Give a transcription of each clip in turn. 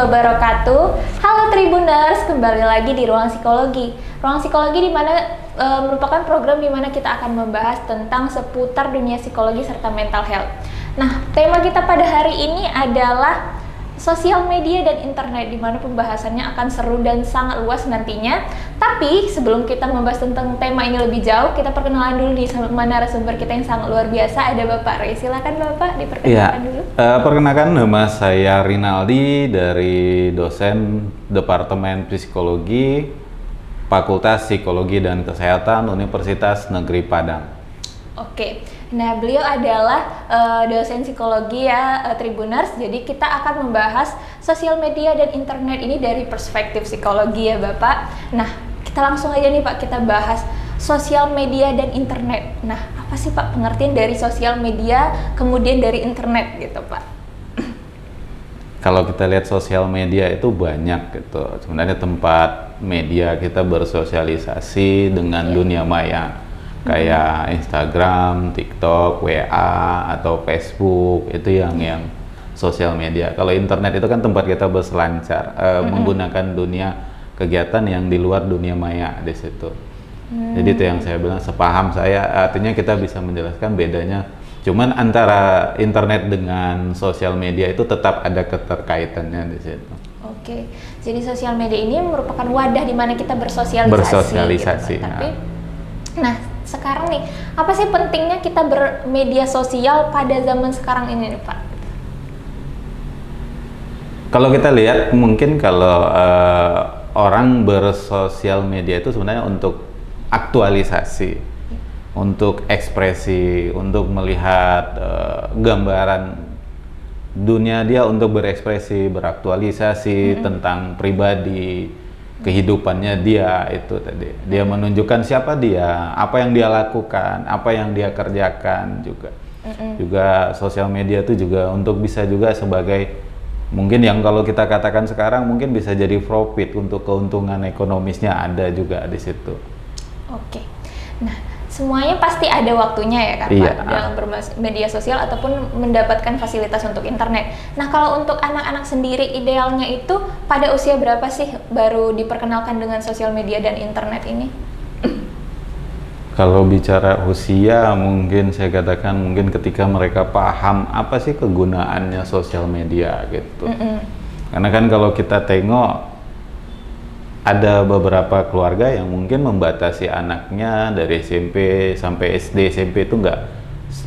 wabarakatuh. Halo Tribuners, kembali lagi di Ruang Psikologi. Ruang Psikologi di mana merupakan program di mana kita akan membahas tentang seputar dunia psikologi serta mental health. Nah, tema kita pada hari ini adalah sosial media dan internet, di mana pembahasannya akan seru dan sangat luas nantinya. Tapi sebelum kita membahas tentang tema ini lebih jauh, kita perkenalan dulu di sama narasumber kita yang sangat luar biasa. Ada Bapak Ray. Silakan Bapak diperkenalkan dulu. Perkenalkan, nama saya Rinaldi dari dosen Departemen Psikologi Fakultas Psikologi dan Kesehatan Universitas Negeri Padang. Oke. Nah, beliau adalah dosen psikologi ya, Tribuners. Jadi kita akan membahas sosial media dan internet ini dari perspektif psikologi ya Bapak. Nah, kita langsung aja nih Pak, kita bahas sosial media dan internet. Nah, apa sih Pak pengertian dari sosial media kemudian dari internet gitu Pak? Kalau kita lihat sosial media itu banyak gitu. Sebenarnya tempat media kita bersosialisasi dengan dunia maya. Kayak Instagram, TikTok, WA, atau Facebook, itu yang sosial media. Kalau internet itu kan tempat kita berselancar, menggunakan dunia kegiatan yang di luar dunia maya di situ. Jadi itu yang saya bilang, sepaham saya, artinya kita bisa menjelaskan bedanya. Cuman antara internet dengan sosial media itu tetap ada keterkaitannya di situ. Oke, jadi sosial media ini merupakan wadah di mana kita bersosialisasi. Gitu, tapi, nah sekarang nih, apa sih pentingnya kita bermedia sosial pada zaman sekarang ini nih Pak? Kalau kita lihat, mungkin kalau orang bersosial media itu sebenarnya untuk aktualisasi, untuk ekspresi, untuk melihat gambaran dunia dia, untuk berekspresi, beraktualisasi tentang pribadi, kehidupannya dia itu tadi. Dia menunjukkan siapa dia, apa yang dia lakukan, apa yang dia kerjakan juga. Juga sosial media itu juga untuk bisa juga sebagai, mungkin yang kalau kita katakan sekarang mungkin bisa jadi profit, untuk keuntungan ekonomisnya ada juga di situ. Oke. Nah, semuanya pasti ada waktunya ya kan Pak, dalam bermedia sosial ataupun mendapatkan fasilitas untuk internet. Nah, kalau untuk anak-anak sendiri idealnya itu pada usia berapa sih baru diperkenalkan dengan sosial media dan internet ini? Kalau bicara usia, mungkin saya katakan mungkin ketika mereka paham apa sih kegunaannya sosial media gitu. Karena kan kalau kita tengok, ada beberapa keluarga yang mungkin membatasi anaknya dari SMP sampai SD, SMP itu nggak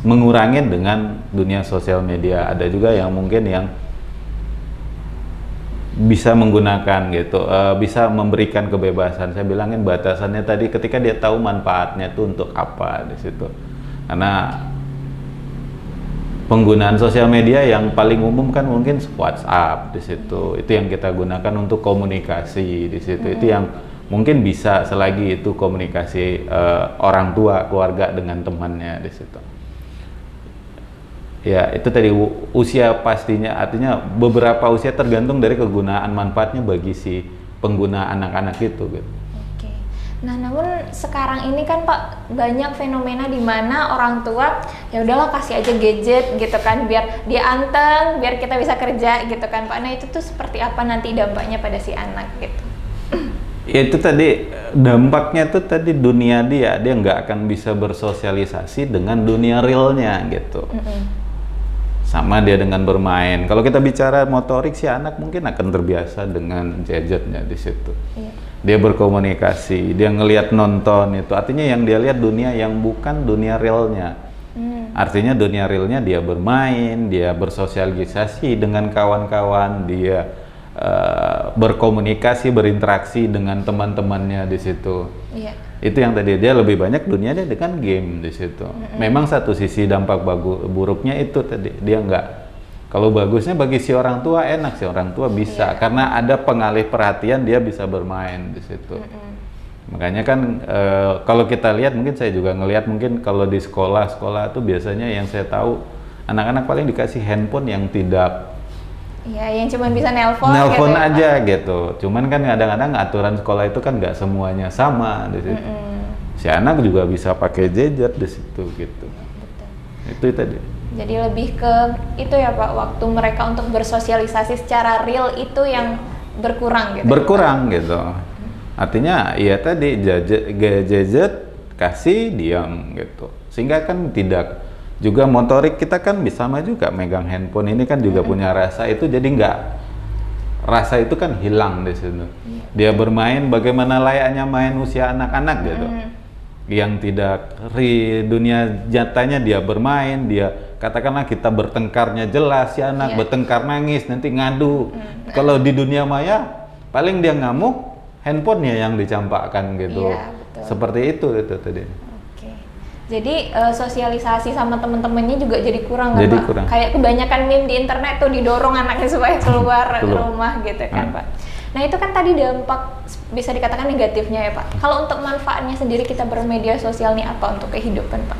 mengurangi dengan dunia sosial media. Ada juga yang mungkin yang bisa menggunakan gitu, bisa memberikan kebebasan. Saya bilangin batasannya tadi, ketika dia tahu manfaatnya itu untuk apa di situ. Karena penggunaan sosial media yang paling umum kan mungkin WhatsApp di situ. Itu yang kita gunakan untuk komunikasi di situ. Itu yang mungkin bisa selagi itu komunikasi orang tua, keluarga dengan temannya di situ. Ya, itu tadi usia pastinya, artinya beberapa usia tergantung dari kegunaan manfaatnya bagi si pengguna anak-anak itu gitu. Nah, namun sekarang ini kan Pak banyak fenomena di mana orang tua ya udahlah kasih aja gadget gitu kan biar dia anteng, biar kita bisa kerja gitu kan Pak. Nah, itu tuh seperti apa nanti dampaknya pada si anak gitu? Ya, itu tadi dampaknya tuh tadi dunia dia nggak akan bisa bersosialisasi dengan dunia realnya gitu. Sama dia dengan bermain. Kalau kita bicara motorik, si anak mungkin akan terbiasa dengan gadgetnya di situ. Dia berkomunikasi, dia ngelihat nonton itu. Artinya yang dia lihat dunia yang bukan dunia realnya. Artinya dunia realnya dia bermain, dia bersosialisasi dengan kawan-kawan, dia berkomunikasi, berinteraksi dengan teman-temannya di situ. Itu yang tadi, dia lebih banyak dunia dia dengan game di situ. Memang satu sisi dampak buruknya itu tadi, dia nggak, kalau bagusnya bagi si orang tua enak, si orang tua bisa karena ada pengalih perhatian, dia bisa bermain di situ. Makanya kan kalau kita lihat, mungkin saya juga ngelihat, mungkin kalau di sekolah itu biasanya yang saya tahu anak-anak paling dikasih handphone yang tidak, ya yang cuma bisa nelpon gitu ya, aja gitu. Cuman kan kadang-kadang aturan sekolah itu kan nggak semuanya sama di situ. Si anak juga bisa pakai gadget di situ gitu. Itu tadi. Jadi lebih ke itu ya Pak, waktu mereka untuk bersosialisasi secara real itu yang berkurang gitu. Berkurang gitu. Artinya ya tadi gadget kasih diam gitu. Sehingga kan tidak juga motorik kita kan bisa sama juga megang handphone ini kan juga punya rasa itu, jadi nggak, rasa itu kan hilang di situ. Dia bermain bagaimana layaknya main usia anak-anak gitu. Yang tidak dunia nyatanya dia bermain, dia katakanlah kita bertengkarnya jelas, si anak bertengkar nangis nanti ngadu. Kalau di dunia maya paling dia ngamuk, handphonenya yang dicampakkan gitu. Seperti itu tadi. Jadi sosialisasi sama temen-temennya juga jadi kurang kan jadi Pak? Kurang. Kayak kebanyakan meme di internet tuh didorong anaknya supaya keluar rumah gitu kan Pak. Nah itu kan tadi dampak bisa dikatakan negatifnya ya Pak. Kalau untuk manfaatnya sendiri kita bermedia sosial nih apa untuk kehidupan Pak?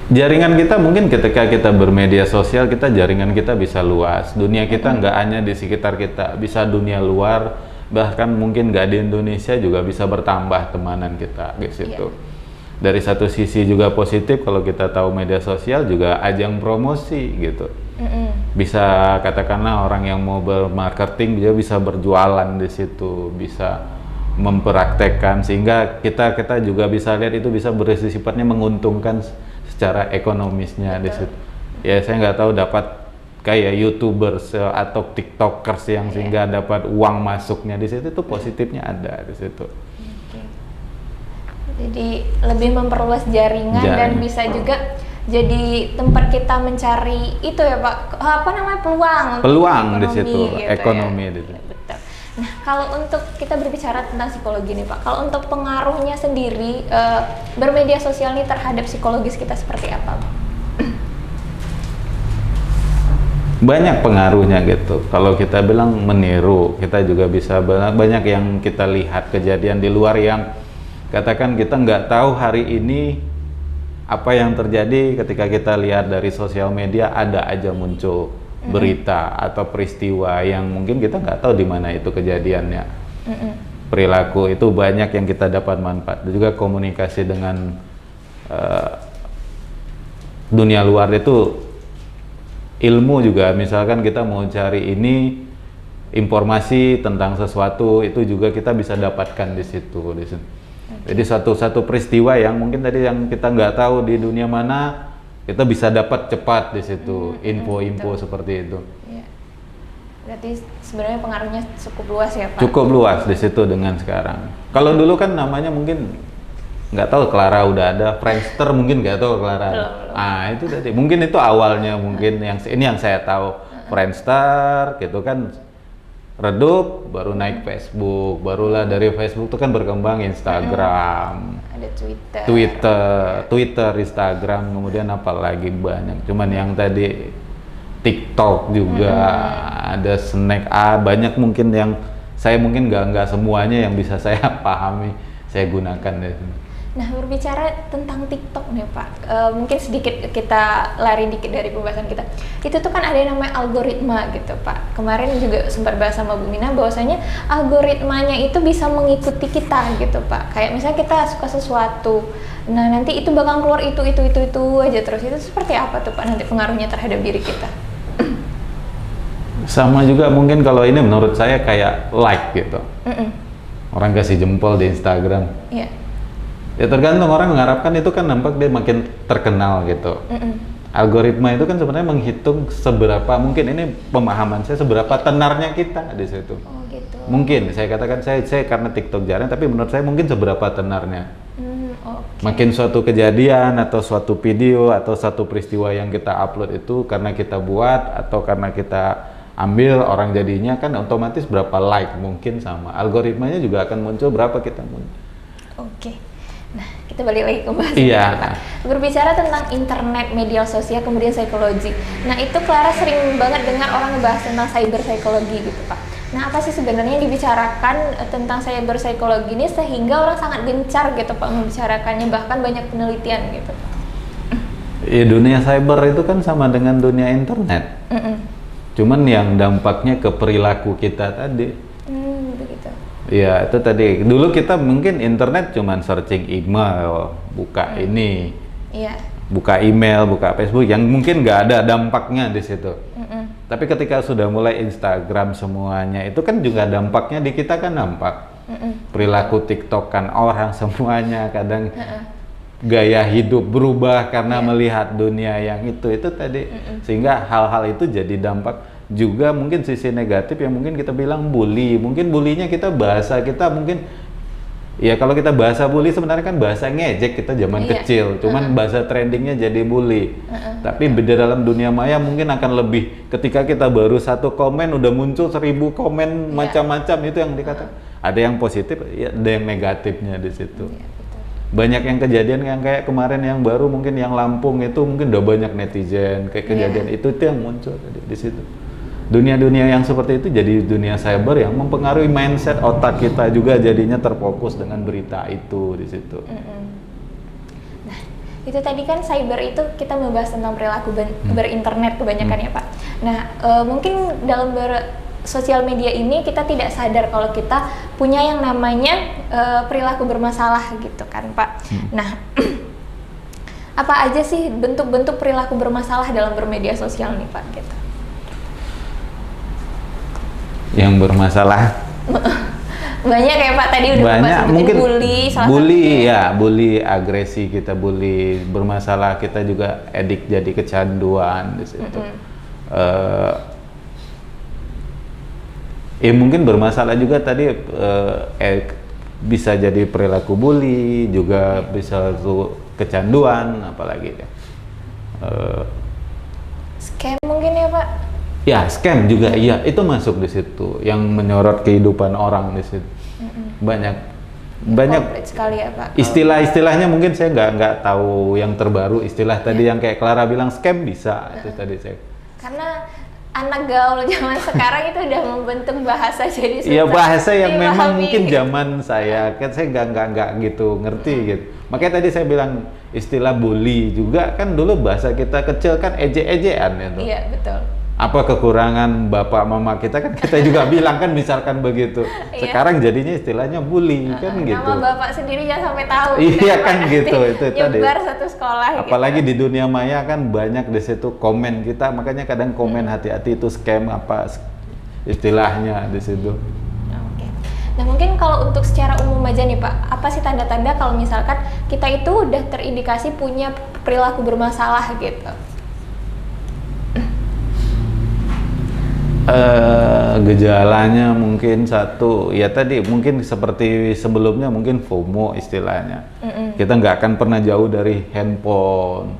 Jaringan kita mungkin ketika kita bermedia sosial, jaringan kita bisa luas. Dunia kita nggak hanya di sekitar kita, bisa dunia luar, bahkan mungkin nggak di Indonesia juga bisa bertambah temanan kita di situ. Dari satu sisi juga positif kalau kita tahu media sosial juga ajang promosi gitu. Bisa katakanlah orang yang mau bermarketing dia bisa berjualan di situ, bisa mempraktekkan sehingga kita juga bisa lihat itu bisa bersifatnya menguntungkan secara ekonomisnya di situ. Ya saya nggak tahu dapat kayak YouTubers atau TikTokers yang sehingga dapat uang masuknya di situ, itu positifnya ada di situ. Jadi lebih memperluas jaringan dan bisa juga jadi tempat kita mencari itu ya Pak, apa namanya, peluang di situ, gitu ekonomi ya. di situ. Betul. Nah kalau untuk kita berbicara tentang psikologi nih Pak, kalau untuk pengaruhnya sendiri bermedia sosial ini terhadap psikologis kita seperti apa Pak? Banyak pengaruhnya gitu. Kalau kita bilang meniru, kita juga bisa banyak yang kita lihat kejadian di luar yang katakan kita nggak tahu hari ini apa yang terjadi, ketika kita lihat dari sosial media ada aja muncul berita atau peristiwa yang mungkin kita nggak tahu di mana itu kejadiannya. Perilaku itu banyak yang kita dapat manfaat. Dan juga komunikasi dengan dunia luar itu, ilmu juga, misalkan kita mau cari informasi tentang sesuatu itu juga kita bisa dapatkan di situ. Jadi satu peristiwa yang mungkin tadi yang kita nggak tahu di dunia mana, kita bisa dapat cepat di situ info-info seperti itu. Ya. Berarti sebenarnya pengaruhnya cukup luas ya Pak? Cukup luas di situ dengan sekarang. Kalau dulu kan namanya mungkin nggak tahu Clara udah ada, Friendster mungkin nggak tahu Clara. Itu tadi mungkin itu awalnya, mungkin ini yang saya tahu. Friendster gitu kan redup, baru naik Facebook, barulah dari Facebook itu kan berkembang Instagram, ada Twitter, Instagram, kemudian apa lagi banyak. Cuman yang tadi TikTok juga ada snack, banyak mungkin yang saya mungkin nggak semuanya yang bisa saya pahami, saya gunakan deh. Nah berbicara tentang TikTok nih Pak, mungkin sedikit kita lari dikit dari pembahasan kita. Itu tuh kan ada yang namanya algoritma gitu Pak. Kemarin juga sempat bahas sama Bu Mina bahwasanya algoritmanya itu bisa mengikuti kita gitu Pak. Kayak misalnya kita suka sesuatu, nah nanti itu bakal keluar itu aja terus. Itu seperti apa tuh Pak nanti pengaruhnya terhadap diri kita? Sama juga mungkin kalau ini menurut saya kayak like gitu. Orang kasih jempol di Instagram. Iya. Ya tergantung, orang mengharapkan itu kan nampak dia makin terkenal gitu. Algoritma itu kan sebenarnya menghitung seberapa, mungkin ini pemahaman saya, seberapa tenarnya kita di situ. Oh gitu. Mungkin saya katakan saya karena TikTok jarang, tapi menurut saya mungkin seberapa tenarnya. Makin suatu kejadian atau suatu video atau satu peristiwa yang kita upload itu karena kita buat atau karena kita ambil, orang jadinya kan otomatis berapa like mungkin sama. Algoritmanya juga akan muncul berapa kita muncul. Nah, kita balik lagi ke pembahasan kita. Berbicara tentang internet, media sosial, kemudian psikologi. Nah, itu Clara sering banget dengar orang ngebahas tentang cyber psikologi gitu, Pak. Nah, apa sih sebenarnya yang dibicarakan tentang cyber psikologi ini sehingga orang sangat gencar gitu, Pak, membicarakannya, bahkan banyak penelitian gitu. Ya, dunia cyber itu kan sama dengan dunia internet. Cuman yang dampaknya ke perilaku kita tadi. Begitu. Ya itu tadi, dulu kita mungkin internet cuman searching email, buka ini. Iya. buka email, buka Facebook yang mungkin nggak ada dampaknya di situ. Tapi ketika sudah mulai Instagram semuanya, itu kan juga dampaknya di kita kan nampak. Perilaku TikTokan orang semuanya kadang gaya hidup berubah karena melihat dunia yang itu tadi. Sehingga hal-hal itu jadi dampak. Juga mungkin sisi negatif yang mungkin kita bilang bully. Mungkin bullynya kita bahasa kita mungkin ya kalau kita bahasa bully sebenarnya kan bahasa ngejek kita zaman kecil. Cuman bahasa trendingnya jadi bully. Tapi di dalam dunia maya mungkin akan lebih ketika kita baru satu komen udah muncul 1000 komen macam-macam itu yang dikatakan. Ada yang positif, ya ada yang negatifnya di situ. Banyak yang kejadian yang kayak kemarin yang baru mungkin yang Lampung itu mungkin udah banyak netizen kayak kejadian itu yang muncul tadi di situ. Dunia-dunia yang seperti itu jadi dunia cyber yang mempengaruhi mindset otak kita juga jadinya terfokus dengan berita itu di situ. Nah, itu tadi kan cyber itu kita membahas tentang perilaku berinternet kebanyakan ya Pak. Nah, mungkin dalam sosial media ini kita tidak sadar kalau kita punya yang namanya perilaku bermasalah gitu kan Pak. Nah, apa aja sih bentuk-bentuk perilaku bermasalah dalam bermedia sosial nih Pak? Gitu. Yang bermasalah banyak ya Pak, tadi udah banyak mungkin bully bully, agresi kita bully, bermasalah kita juga edik jadi kecanduan di situ. Mungkin bermasalah juga tadi bisa jadi perilaku bully, juga bisa tuh kecanduan, apalagi scam mungkin ya Pak. Ya, scam juga, iya, itu masuk di situ, yang menyorot kehidupan orang di situ. Banyak sekali ya Pak. Istilah-istilahnya mungkin saya nggak tahu yang terbaru, istilah tadi yang kayak Clara bilang scam bisa, itu tadi saya. Karena anak gaul zaman sekarang itu udah membentuk bahasa jadi susah. Iya, bahasa yang memang dipahami. mungkin zaman saya, kan saya nggak gitu ngerti gitu. Makanya tadi saya bilang istilah bully juga kan dulu bahasa kita kecil kan ejek-ejekan itu. Iya, betul. Apa kekurangan bapak mama kita kan kita juga bilang kan misalkan begitu. Sekarang jadinya istilahnya bully kan gitu. Nama bapak sendiri jangan sampai tahu. Iya kan gitu itu tadi. Nyebar satu sekolah. Apalagi di dunia maya kan banyak di situ komen kita, makanya kadang komen hati-hati itu scam apa istilahnya di situ. Oke. Nah mungkin kalau untuk secara umum aja nih Pak, apa sih tanda-tanda kalau misalkan kita itu udah terindikasi punya perilaku bermasalah gitu? Gejalanya mungkin satu ya tadi mungkin seperti sebelumnya mungkin FOMO istilahnya. Kita nggak akan pernah jauh dari handphone,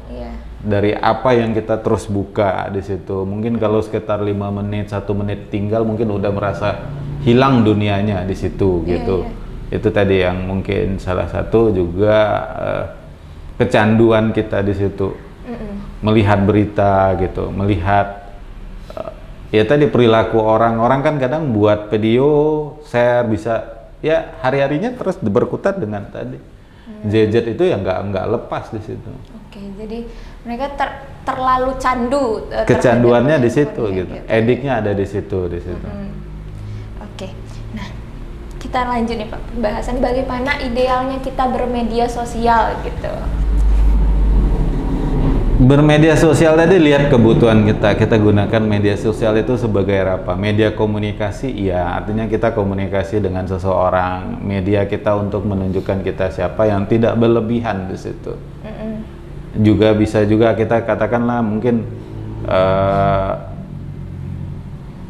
dari apa yang kita terus buka di situ. Mungkin kalau sekitar 5 menit 1 menit tinggal mungkin udah merasa hilang dunianya di situ gitu. Itu tadi yang mungkin salah satu juga kecanduan kita di situ. Melihat berita gitu, melihat ya tadi perilaku orang kan kadang buat video, share bisa ya hari-harinya terus berkutat dengan tadi gadget itu ya nggak lepas di situ. Oke, jadi mereka terlalu candu. Kecanduannya di situ gitu. Ediknya ada di situ. Oke, nah kita lanjut nih Pak pembahasan bagaimana idealnya kita bermedia sosial gitu. Bermedia sosial tadi lihat kebutuhan kita gunakan media sosial itu sebagai apa? Media komunikasi, ya artinya kita komunikasi dengan seseorang. Media kita untuk menunjukkan kita siapa yang tidak berlebihan di situ. Juga bisa juga kita katakanlah mungkin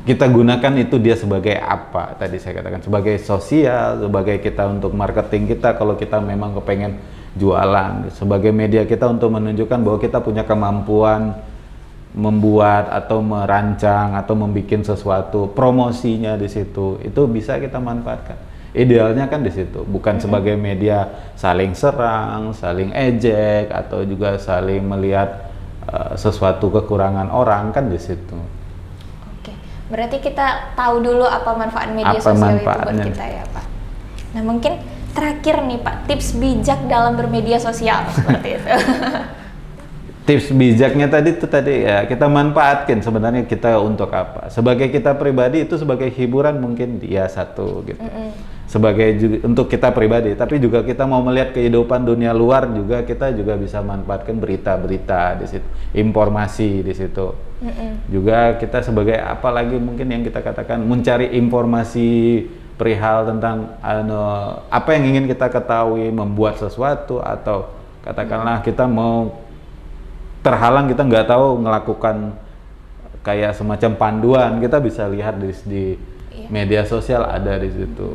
kita gunakan itu dia sebagai apa? Tadi saya katakan sebagai sosial, sebagai kita untuk marketing kita kalau kita memang kepengen jualan, sebagai media kita untuk menunjukkan bahwa kita punya kemampuan membuat atau merancang atau membuat sesuatu, promosinya di situ itu bisa kita manfaatkan. Idealnya kan di situ, bukan sebagai media saling serang, saling ejek atau juga saling melihat sesuatu kekurangan orang kan di situ. Oke, berarti kita tahu dulu apa manfaat media sosial itu buat kita ya Pak. Nah mungkin terakhir nih Pak, tips bijak dalam bermedia sosial seperti itu. Tips bijaknya tadi ya kita manfaatkan sebenarnya kita untuk apa? Sebagai kita pribadi itu sebagai hiburan mungkin dia satu gitu. sebagai untuk kita pribadi, tapi juga kita mau melihat kehidupan dunia luar juga, kita juga bisa manfaatkan berita-berita di situ, informasi di situ. Juga kita sebagai apalagi mungkin yang kita katakan mencari informasi perihal tentang apa yang ingin kita ketahui, membuat sesuatu, atau katakanlah kita mau terhalang, kita nggak tahu melakukan kayak semacam panduan, kita bisa lihat di media sosial ada di situ.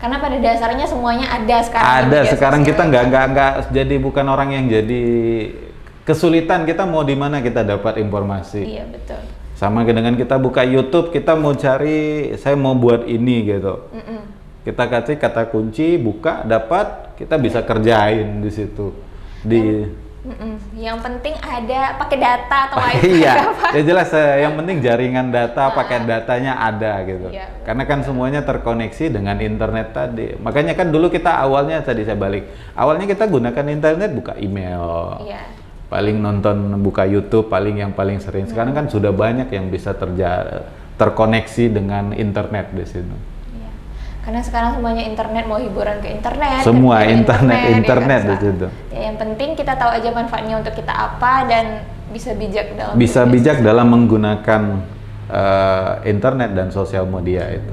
Karena pada dasarnya semuanya ada sekarang. Ada sekarang, kita nggak jadi bukan orang yang jadi kesulitan kita mau di mana kita dapat informasi. Iya betul. Sama dengan kita buka YouTube, kita mau cari saya mau buat ini gitu. Kita kasih kata kunci, buka, dapat, kita bisa kerjain di situ. Yang penting ada pakai data atau wifi. Iya, ya jelas. Yang penting jaringan data, pakai datanya ada gitu. Iya, karena kan semuanya terkoneksi dengan internet tadi. Makanya kan dulu kita awalnya tadi saya balik. Awalnya kita gunakan internet, buka email. Iya. Paling nonton, buka YouTube, paling paling sering. Sekarang kan sudah banyak yang bisa terkoneksi dengan internet di situ. Karena sekarang semuanya internet, mau hiburan ke internet, semua internet di situ. Ya, yang penting kita tahu aja manfaatnya untuk kita apa dan bisa bijak dalam menggunakan internet dan sosial media itu.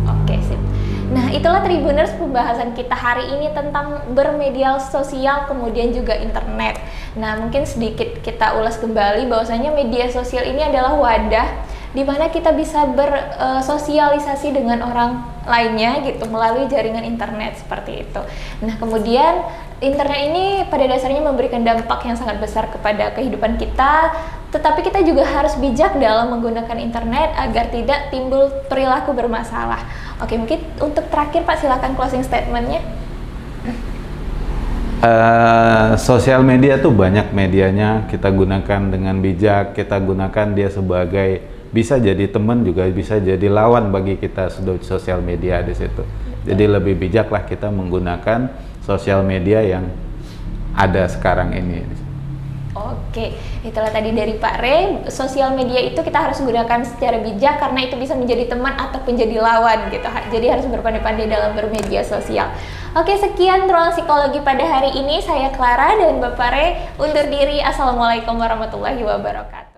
Oke, sip. Nah, itulah Tribuners pembahasan kita hari ini tentang bermedia sosial kemudian juga internet. Nah, mungkin sedikit kita ulas kembali bahwasanya media sosial ini adalah wadah di mana kita bisa bersosialisasi dengan orang lainnya gitu melalui jaringan internet seperti itu. Nah, kemudian internet ini pada dasarnya memberikan dampak yang sangat besar kepada kehidupan kita, tetapi kita juga harus bijak dalam menggunakan internet agar tidak timbul perilaku bermasalah. Oke, mungkin untuk terakhir Pak, silakan closing statement-nya. Sosial media tuh banyak medianya, kita gunakan dengan bijak, kita gunakan dia sebagai bisa jadi teman, juga bisa jadi lawan bagi kita sosial media di situ. Jadi lebih bijaklah kita menggunakan sosial media yang ada sekarang ini. Oke, itulah tadi dari Pak Rey. Sosial media itu kita harus gunakan secara bijak karena itu bisa menjadi teman ataupun jadi lawan gitu. Jadi harus berpandai-pandai dalam bermedia sosial. Oke, sekian Ruang Psikologi pada hari ini. Saya Clara dan Bapak Rey undur diri. Assalamualaikum warahmatullahi wabarakatuh.